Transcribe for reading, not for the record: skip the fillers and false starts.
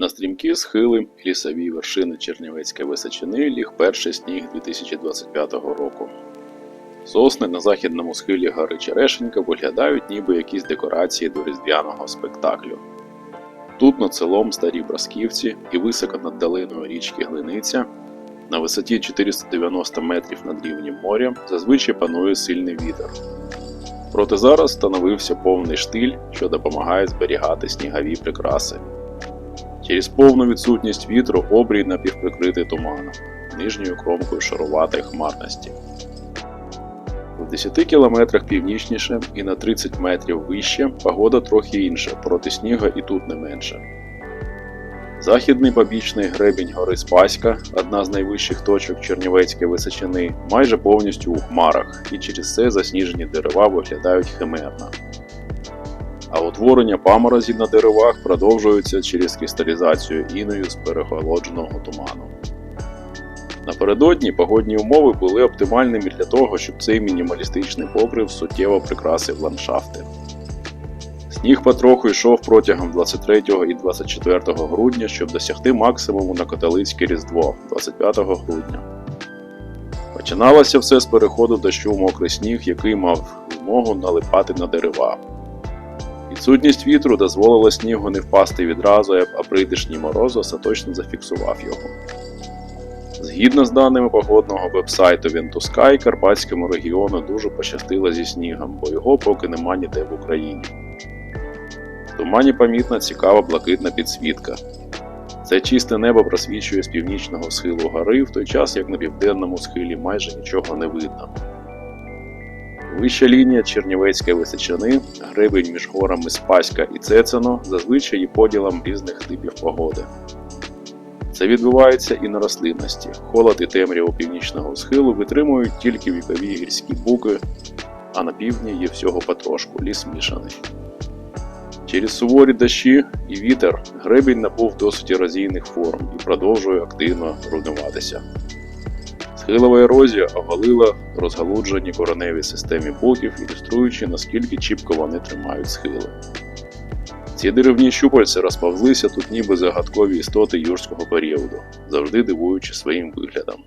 На стрімкі схили і лісові вершини Чернівецької Височини ліг перший сніг 2025 року. Сосни на західному схилі гори Черешенька виглядають ніби якісь декорації до різдвяного спектаклю. Тут над селом Старі Брасківці і високо над долиною річки Глиниця, на висоті 490 метрів над рівнем моря, зазвичай панує сильний вітер. Проте зараз встановився повний штиль, що допомагає зберігати снігові прикраси. Через повну відсутність вітру обрій напівприкритий туманом, нижньою кромкою шаруватої хмарності. В 10 кілометрах північніше і на 30 метрів вище погода трохи інша, проти снігу і тут не менше. Західний побічний гребінь гори Спаська, одна з найвищих точок Чернівецької Височини, майже повністю у хмарах, і через це засніжені дерева виглядають химерно. А утворення паморозів на деревах продовжується через кристалізацію інею з переохолодженого туману. Напередодні погодні умови були оптимальними для того, щоб цей мінімалістичний покрив суттєво прикрасив ландшафти. Сніг потроху йшов протягом 23 і 24 грудня, щоб досягти максимуму на католицьке Різдво 25 грудня. Починалося все з переходу дощу в мокрий сніг, який мав змогу налипати на дерева. Відсутність вітру дозволила снігу не впасти відразу, а прийдешній мороз остаточно зафіксував його. Згідно з даними погодного вебсайту Ventusky, Карпатському регіону дуже пощастило зі снігом, бо його поки нема ніде в Україні. В тумані помітна цікава блакитна підсвітка. Це чисте небо просвічує з північного схилу гори, в той час як на південному схилі майже нічого не видно. Вища лінія Чернівецької Височини, гребень між горами Спаська і Цецено, зазвичай є поділом різних типів погоди. Це відбувається і на рослинності. Холод і темряву північного схилу витримують тільки вікові гірські буки, а на півдні є всього потрошку, ліс мішаний. Через суворі дощі і вітер гребінь набув досить ерозійних форм і продовжує активно руйнуватися. Схилова ерозія оголила розгалуджені кореневі системи боків, ілюструючи, наскільки чіпко вони тримають схили. Ці деревні щупальця розповзлися тут ніби загадкові істоти юрського періоду, завжди дивуючи своїм виглядом.